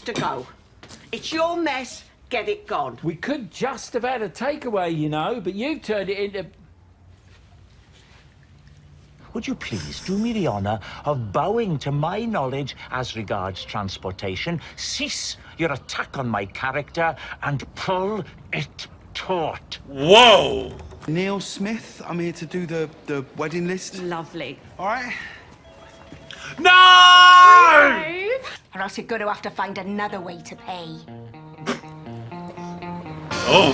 to go. It's your mess. Get it gone. We could just have had a takeaway, you know, but you've turned it into... Would you please do me the honour of bowing to my knowledge as regards transportation, cease your attack on my character, and pull it taut? Whoa! Neil Smith, I'm here to do the wedding list. Lovely. All right? No! Or else you're going to have to find another way to pay. Oh.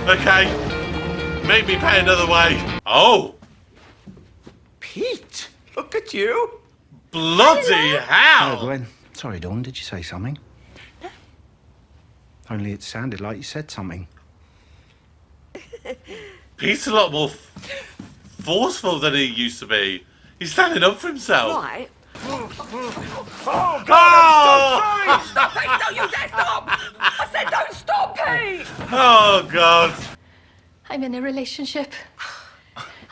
Okay. Make me pay another way. Oh. Pete, look at you. Bloody hell. Gwen. Sorry, Dawn, did you say something? No. Only it sounded like you said something. Pete's a lot more forceful than he used to be. He's standing up for himself. Right. Oh, God! Stop, Pete! Don't you dare stop! I said don't stop, Pete! Oh, God. I'm in a relationship.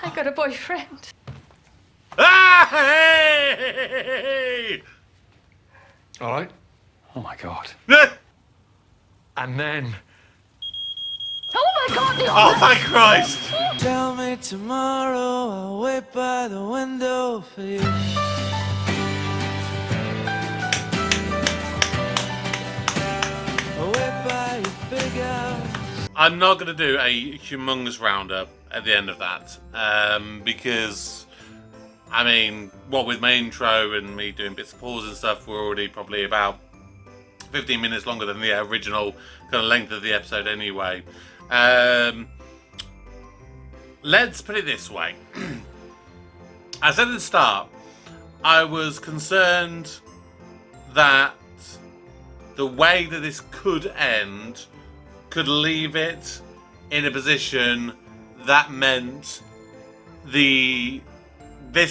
I got a boyfriend. Ah, hey! All right. Oh, my God. And then... Oh my God, the Oh, thank Christ. Tell me tomorrow, I'll wait by the window for you. I'll wait by your big house. I'm not going to do a humongous roundup at the end of that, because, I mean, what with my intro and me doing bits of pause and stuff, we're already probably about 15 minutes longer than the original kind of length of the episode anyway. Let's put it this way. I said at the start, I was concerned that the way that this could end could leave it in a position that meant this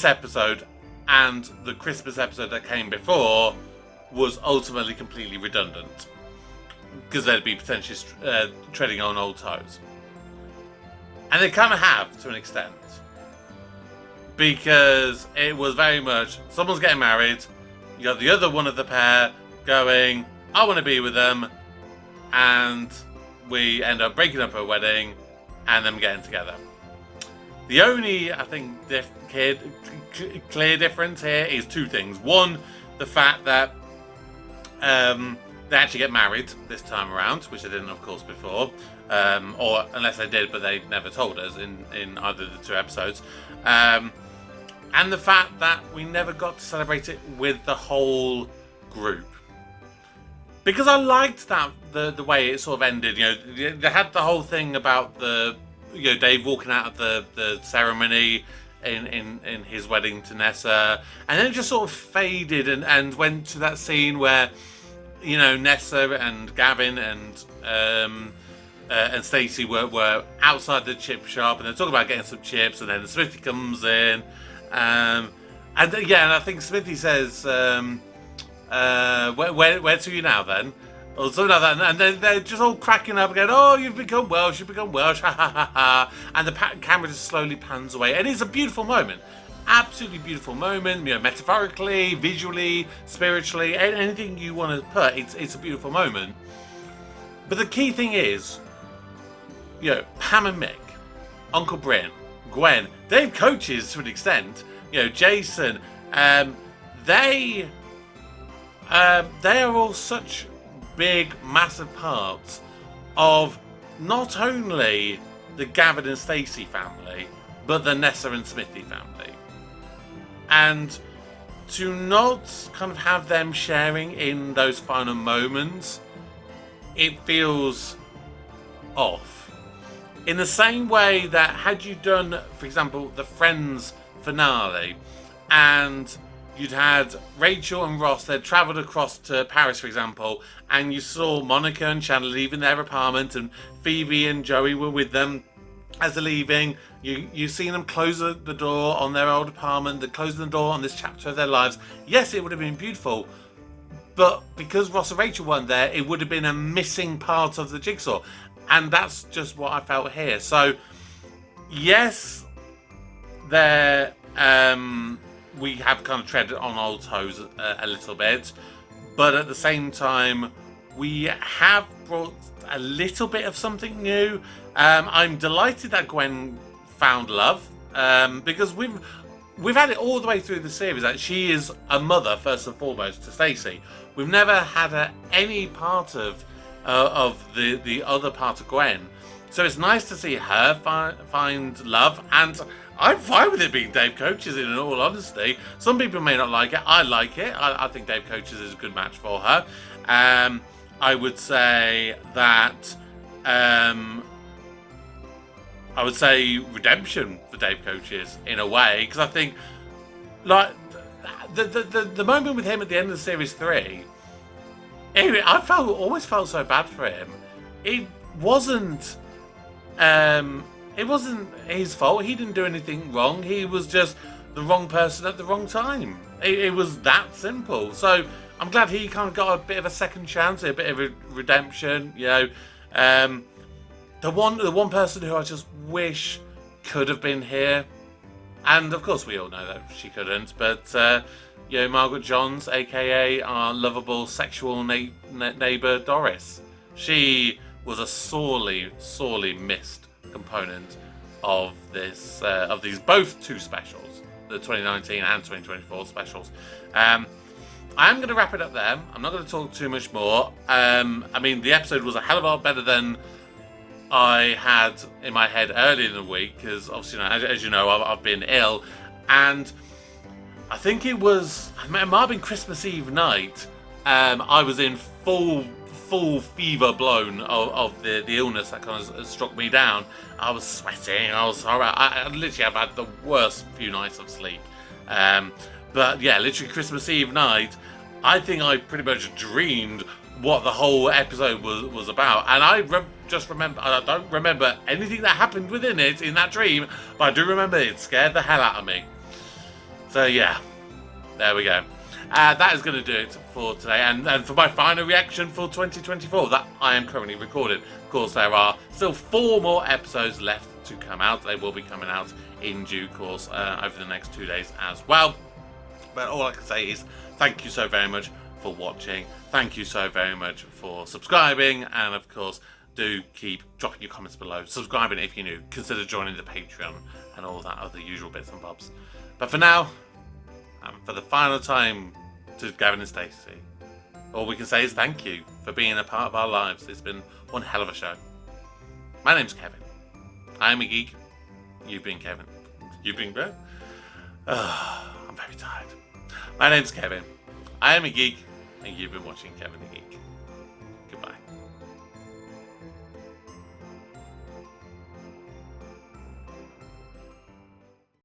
episode and the Christmas episode that came before was ultimately completely redundant, because they'd be potentially treading on old toes. And they kind of have, to an extent. Because it was very much, someone's getting married, you got the other one of the pair going, I want to be with them, and we end up breaking up a wedding, and them getting together. The only, I think, clear difference here is two things. One, the fact that they actually get married this time around, which they didn't, of course, before. Or unless they did, but they never told us in either of the two episodes. And the fact that we never got to celebrate it with the whole group. Because I liked that, the way it sort of ended. You know, they had the whole thing about Dave walking out of the ceremony in his wedding to Nessa. And then it just sort of faded and went to that scene where, you know, Nessa and Gavin and Stacey were outside the chip shop, and they're talking about getting some chips, and then Smithy comes in, and I think Smithy says, where to you now then? Or something like that, and they're just all cracking up again. Oh, you've become Welsh, ha ha ha ha, and the camera just slowly pans away, and it's a beautiful moment. Absolutely beautiful moment, you know, metaphorically, visually, spiritually, anything you want to put, it's a beautiful moment. But the key thing is, you know, Pam and Mick, Uncle Bryn, Gwen, they're coaches to an extent. You know, Jason, they are all such big, massive parts of not only the Gavin and Stacey family, but the Nessa and Smithy family. And to not kind of have them sharing in those final moments, it feels off. In the same way that had you done, for example, the Friends finale, and you'd had Rachel and Ross, they'd travelled across to Paris, for example, and you saw Monica and Chandler leaving their apartment, and Phoebe and Joey were with them as they're leaving. You've seen them close the door on their old apartment, they're closing the door on this chapter of their lives. Yes, it would have been beautiful, but because Ross and Rachel weren't there, it would have been a missing part of the jigsaw. And that's just what I felt here. So, yes, we have kind of treaded on old toes a little bit, but at the same time, we have brought a little bit of something new. I'm delighted that Gwen found love, because we've had it all the way through the series that she is a mother first and foremost to Stacey. We've never had her any part of the other part of Gwen, so it's nice to see her find love. And I'm fine with it being Dave Coaches, in all honesty. Some people may not like it. I like it. I think Dave Coaches is a good match for her. I would say that I would say redemption for Dave Coaches in a way, because I think like the moment with him at the end of series 3, anyway, I always felt so bad for him. It wasn't his fault. He didn't do anything wrong. He was just the wrong person at the wrong time. It was that simple. So I'm glad he kind of got a bit of a second chance, a bit of a redemption. You know, the one person who I just wish could have been here, and of course we all know that she couldn't, but you know, Margaret Johns, aka our lovable sexual neighbour Doris. She was a sorely missed component of this of these both two specials, the 2019 and 2024 specials. I am going to wrap it up there. I'm not going to talk too much more. I mean, the episode was a hell of a lot better than I had in my head earlier in the week, because obviously, you know, as you know, I've been ill, and I think it might have been Christmas Eve night. I was in full fever blown of the illness that kind of struck me down. I was sweating. I was horrible. I literally have had the worst few nights of sleep. But yeah, literally Christmas Eve night, I think I pretty much dreamed what the whole episode was about. And I just remember, I don't remember anything that happened within it in that dream, but I do remember it scared the hell out of me. So yeah, there we go. That is going to do it for today, and for my final reaction for 2024 that I am currently recording. Of course, there are still 4 more episodes left to come out. They will be coming out in due course over the next 2 days as well. But all I can say is thank you so very much for watching. Thank you so very much for subscribing, and of course, do keep dropping your comments below. Subscribing if you're new. Consider joining the Patreon and all that other usual bits and bobs. But for now, for the final time, to Gavin and Stacey, all we can say is thank you for being a part of our lives. It's been one hell of a show. My name's Kevin. I'm a geek. You've been Kevin. You've been Brad. I'm very tired. My name's Kevin. I am a geek, and you've been watching Kevin the Geek.